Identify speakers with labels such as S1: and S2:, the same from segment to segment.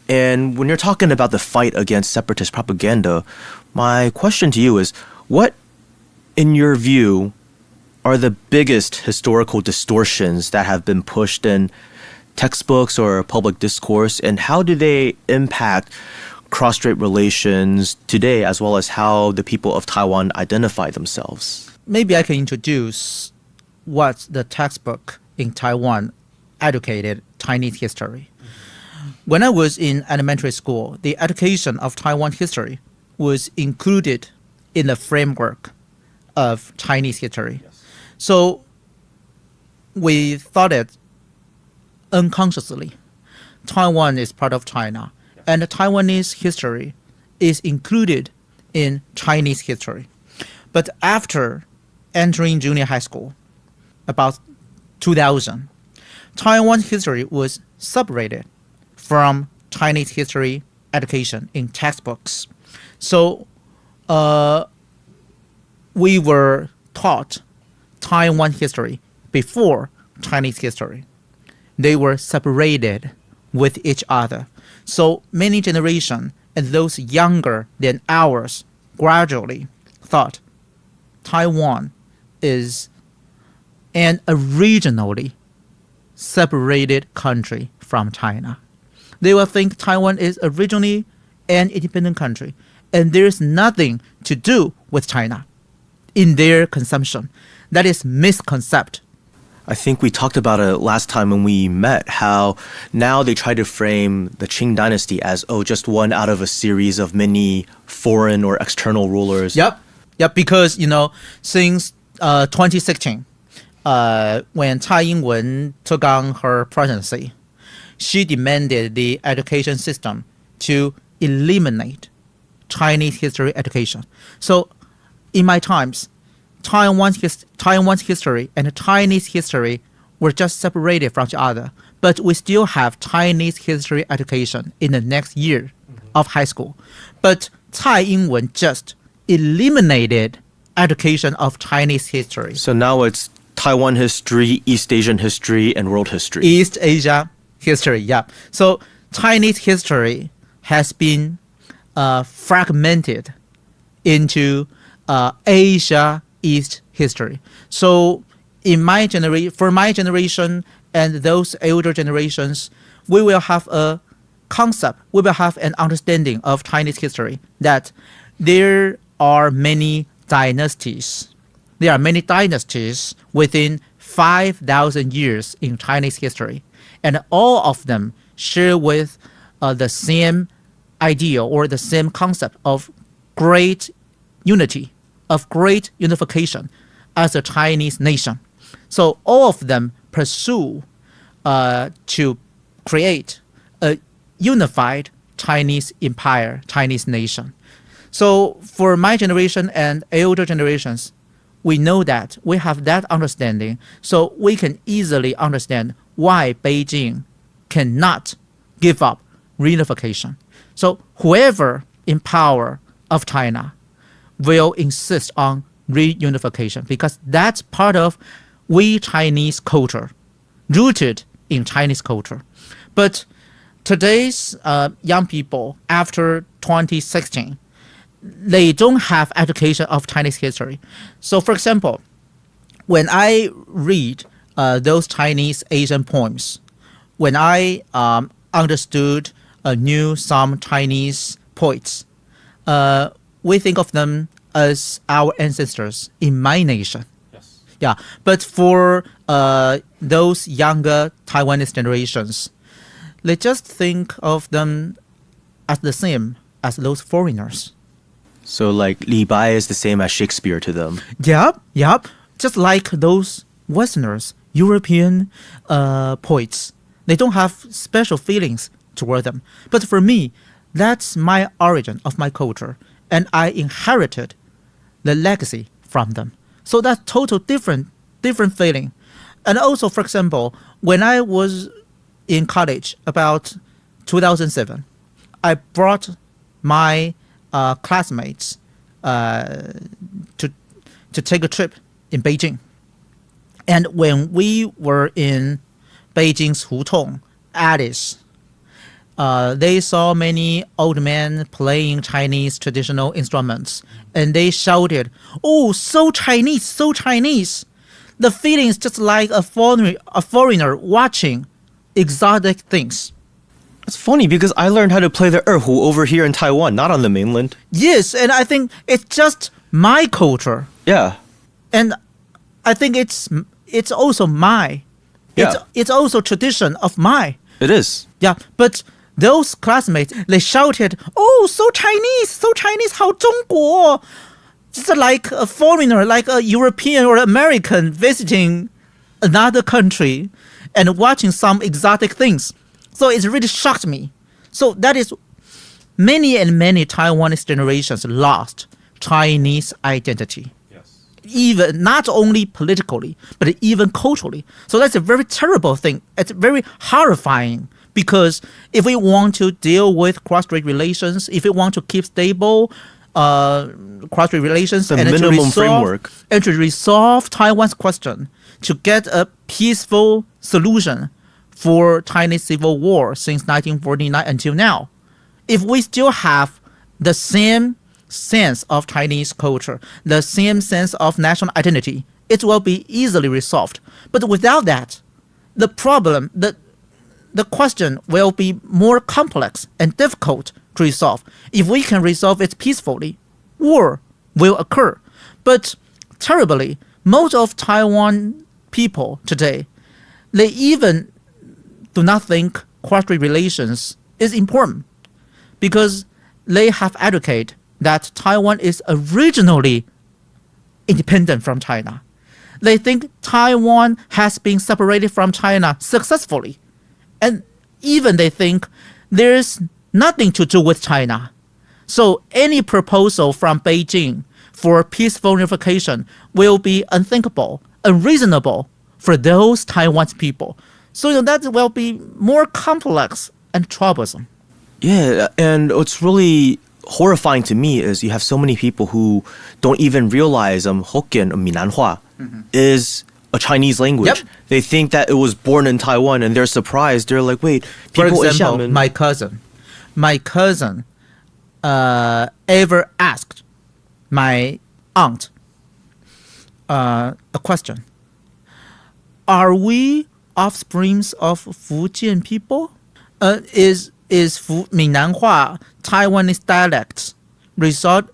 S1: And when you're talking about the fight against separatist propaganda, my question to you is, what, in your view, are the biggest historical distortions that have been pushed in textbooks or public discourse, and how do they impact cross-strait relations today, as well as how the people of Taiwan identify themselves?
S2: Maybe I can introduce what the textbook in Taiwan educated Chinese history. When I was in elementary school, the education of Taiwan history was included in the framework of Chinese history. Yes. So we thought it unconsciously. Taiwan is part of China, and the Taiwanese history is included in Chinese history. But after entering junior high school, about 2000, Taiwan history was separated from Chinese history education in textbooks. So we were taught Taiwan history before Chinese history. They were separated with each other. So many generations, and those younger than ours, gradually thought Taiwan is an originally separated country from China. They will think Taiwan is originally an independent country, and there's nothing to do with China in their consumption. That is misconcept.
S1: I think we talked about it last time when we met, how now they try to frame the Qing dynasty as, just one out of a series of many foreign or external rulers.
S2: Yep, because, since 2016, when Tsai Ing-wen took on her presidency, she demanded the education system to eliminate Chinese history education. So in my times, Taiwan's history and Chinese history were just separated from each other, but we still have Chinese history education in the next year of high school. But Tsai Ing-wen just eliminated education of Chinese history.
S1: So now it's Taiwan history, East Asian history, and world history.
S2: East Asia history, yeah. So Chinese history has been fragmented into Asia East history. So for my generation and those older generations, we will have a concept, we will have an understanding of Chinese history that there are many dynasties. There are many dynasties within 5,000 years in Chinese history, and all of them share with the same idea or the same concept of great unity, of great unification as a Chinese nation. So all of them pursue to create a unified Chinese empire, Chinese nation. So for my generation and older generations, we know that we have that understanding, so we can easily understand why Beijing cannot give up reunification. So whoever in power of China will insist on reunification, because that's part of we Chinese culture, rooted in Chinese culture. But today's young people, after 2016, they don't have education of Chinese history. So for example, when I read those Chinese Asian poems, when I knew some Chinese poets, we think of them as our ancestors in my nation. Yes. Yeah, but for those younger Taiwanese generations, they just think of them as the same as those foreigners.
S1: So like Li Bai is the same as Shakespeare to them.
S2: Yep. Just like those Westerners, European poets, they don't have special feelings toward them. But for me, that's my origin of my culture, and I inherited the legacy from them. So that's total different feeling. And also, for example, when I was in college about 2007, I brought my classmates to take a trip in Beijing. And when we were in Beijing's Hutong, Alice, they saw many old men playing Chinese traditional instruments, and they shouted, "Oh, so Chinese, so Chinese!" The feeling is just like a foreigner watching exotic things.
S1: It's funny because I learned how to play the erhu over here in Taiwan, not on the mainland.
S2: Yes, and I think it's just my culture,
S1: Yeah.
S2: and I think it's also my.
S1: Yeah.
S2: It's also tradition of my.
S1: It is.
S2: Yeah, but those classmates, they shouted, "Oh, so Chinese, 好中国!" Just like a foreigner, like a European or American visiting another country and watching some exotic things. So it really shocked me. So that is many and many Taiwanese generations lost Chinese identity. Even not only politically, but even culturally. So that's a very terrible thing. It's very horrifying because if we want to deal with cross-strait relations, if we want to keep stable cross-strait relations
S1: The minimum framework.
S2: and to resolve Taiwan's question, to get a peaceful solution for Chinese civil war since 1949 until now, if we still have the same sense of Chinese culture, the same sense of national identity, it will be easily resolved. But without that, the problem, the question will be more complex and difficult to resolve. If we can resolve it peacefully, war will occur. But terribly, most of Taiwan people today, they even do not think cross-strait relations is important because they have advocated that Taiwan is originally independent from China. They think Taiwan has been separated from China successfully. And even they think there's nothing to do with China. So any proposal from Beijing for peaceful unification will be unthinkable, unreasonable for those Taiwanese people. So that will be more complex and troublesome.
S1: Yeah, and what's really horrifying to me is you have so many people who don't even realize Hokkien, Minanhua, is a Chinese language.
S2: Yep.
S1: They think that it was born in Taiwan, and they're surprised. They're like, wait,
S2: For
S1: people in
S2: example,
S1: Xiamen-
S2: my cousin ever asked my aunt a question. Are we offsprings of Fujian people? Is Minanhua Taiwanese dialects resulted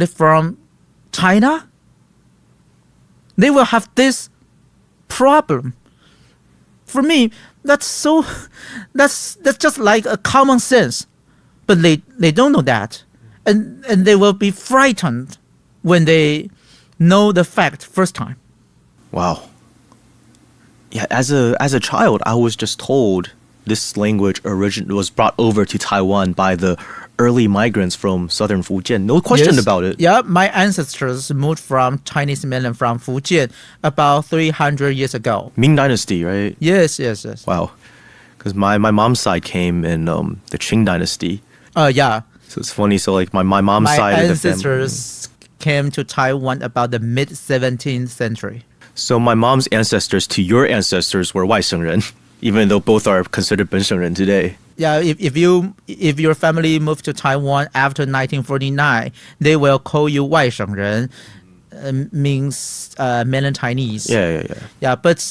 S2: from China? They will have this problem. For me, that's just like a common sense, but they don't know that, and they will be frightened when they know the fact first time.
S1: Wow. Yeah, as a child, I was just told this language was brought over to Taiwan by the early migrants from southern Fujian. No question
S2: Yes.
S1: about it.
S2: Yeah, my ancestors moved from Chinese mainland from Fujian about 300 years ago.
S1: Ming Dynasty, right?
S2: Yes.
S1: Wow. Because my mom's side came in the Qing Dynasty.
S2: Yeah.
S1: So it's funny. So like my mom's
S2: My
S1: side of the family.
S2: ancestors came to Taiwan about the mid 17th century.
S1: So my mom's ancestors to your ancestors were 外省人, even though both are considered 本省人 today.
S2: Yeah, if your family moved to Taiwan after 1949, they will call you 外省人, means mainland Chinese.
S1: Yeah.
S2: Yeah, but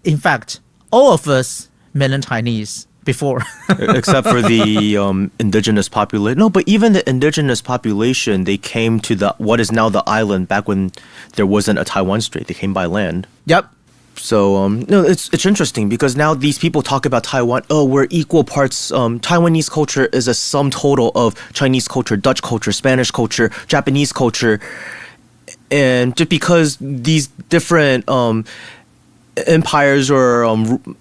S2: in fact, all of us mainland Chinese before.
S1: Except for the indigenous population. No, but even the indigenous population, they came to what is now the island back when there wasn't a Taiwan Strait. They came by land.
S2: Yep.
S1: So it's interesting because now these people talk about Taiwan. Oh, we're equal parts. Taiwanese culture is a sum total of Chinese culture, Dutch culture, Spanish culture, Japanese culture, and just because these different empires or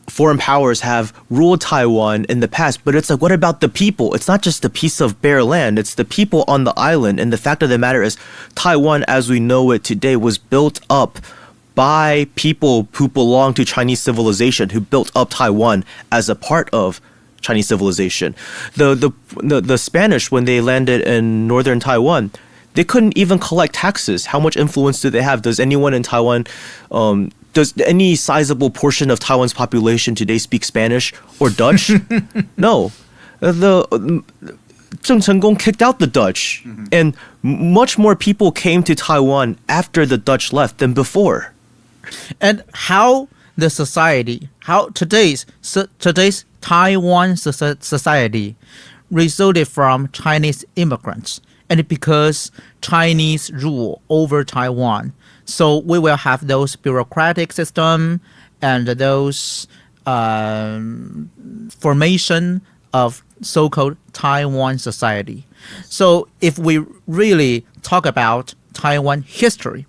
S1: foreign powers have ruled Taiwan in the past, but it's like, what about the people? It's not just a piece of bare land. It's the people on the island. And the fact of the matter is, Taiwan, as we know it today, was built up by people who belong to Chinese civilization, who built up Taiwan as a part of Chinese civilization. The Spanish, when they landed in northern Taiwan, they couldn't even collect taxes. How much influence do they have? Does anyone in Taiwan does any sizable portion of Taiwan's population today speak Spanish or Dutch? No. Zheng Chenggong kicked out the Dutch, and much more people came to Taiwan after the Dutch left than before.
S2: And how the society, how today's Taiwan society resulted from Chinese immigrants, and because Chinese rule over Taiwan, so we will have those bureaucratic system and those formation of so-called Taiwan society. So if we really talk about Taiwan history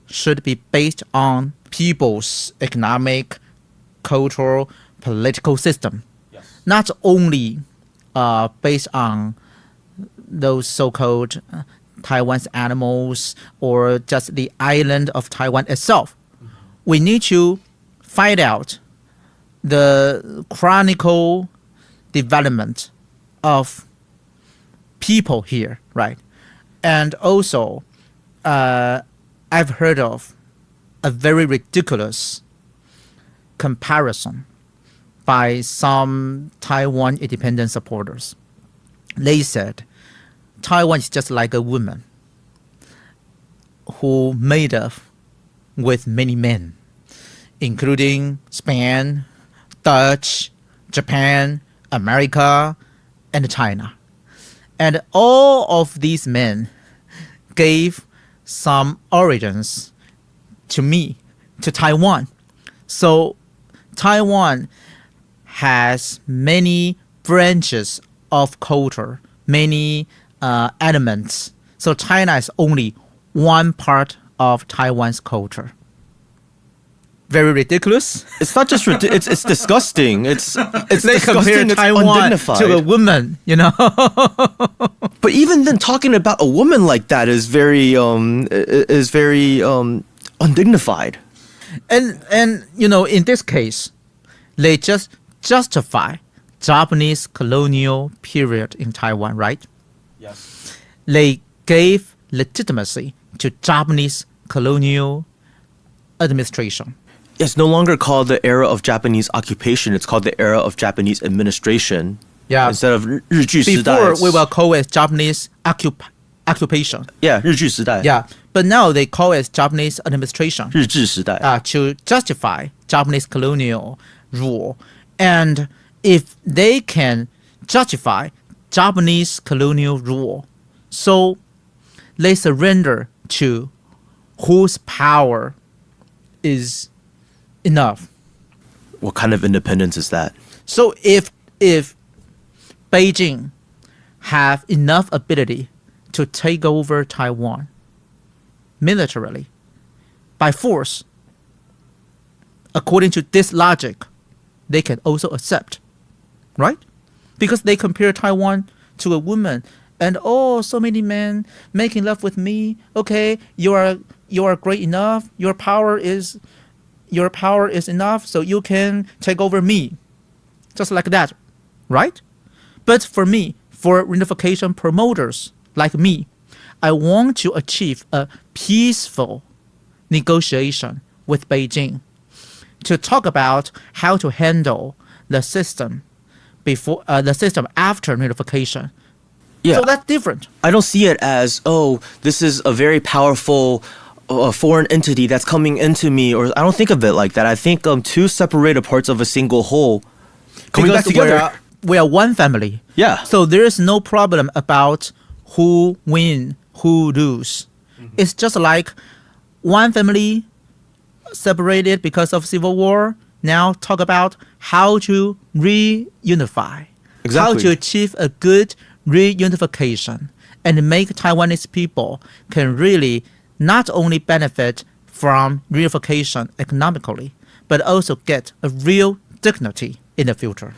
S2: should be based on people's economic, cultural, political system, not only based on those so-called Taiwan's animals or just the island of Taiwan itself. We need to find out the chronicle development of people here, right? And also, I've heard of a very ridiculous comparison by some Taiwan independence supporters. They said Taiwan is just like a woman who made up with many men, including Spain, Dutch, Japan, America, and China. And all of these men gave some origins to me, to Taiwan. So Taiwan has many branches of culture, many elements. So China is only one part of Taiwan's culture. Very ridiculous.
S1: It's not just it's disgusting. It's
S2: They
S1: disgusting.
S2: compare
S1: It's
S2: Taiwan
S1: undignified.
S2: to a woman, you know.
S1: But even then, talking about a woman like that is very undignified.
S2: And you know, in this case, they just justify Japanese colonial period in Taiwan, right?
S1: Yes.
S2: They gave legitimacy to Japanese colonial administration.
S1: It's no longer called the era of Japanese occupation. It's called the era of Japanese administration.
S2: Yeah.
S1: Instead of 日据时代.
S2: Before we will call it Japanese occupation.
S1: Yeah, 日据时代.
S2: Yeah. But now they call it Japanese administration.
S1: 日治时代.
S2: To justify Japanese colonial rule. And if they can justify Japanese colonial rule, so they surrender to whose power is enough.
S1: What kind of independence is that?
S2: So if Beijing have enough ability to take over Taiwan militarily by force, according to this logic, they can also accept, right? Because they compare Taiwan to a woman, and so many men making love with me. Okay, you are great enough. Your power is enough, so you can take over me, just like that, right? But for me, for reunification promoters like me, I want to achieve a peaceful negotiation with Beijing to talk about how to handle the system before the system after reunification.
S1: Yeah.
S2: So that's different.
S1: I don't see it as, this is a very powerful foreign entity that's coming into me, or I don't think of it like that. I think two separated parts of a single whole coming back together.
S2: We are one family.
S1: Yeah.
S2: So there is no problem about who win, who lose. Mm-hmm. It's just like one family separated because of civil war. Now talk about how to reunify.
S1: Exactly.
S2: How to achieve a good reunification and make Taiwanese people can really not only benefit from reunification economically, but also get a real dignity in the future.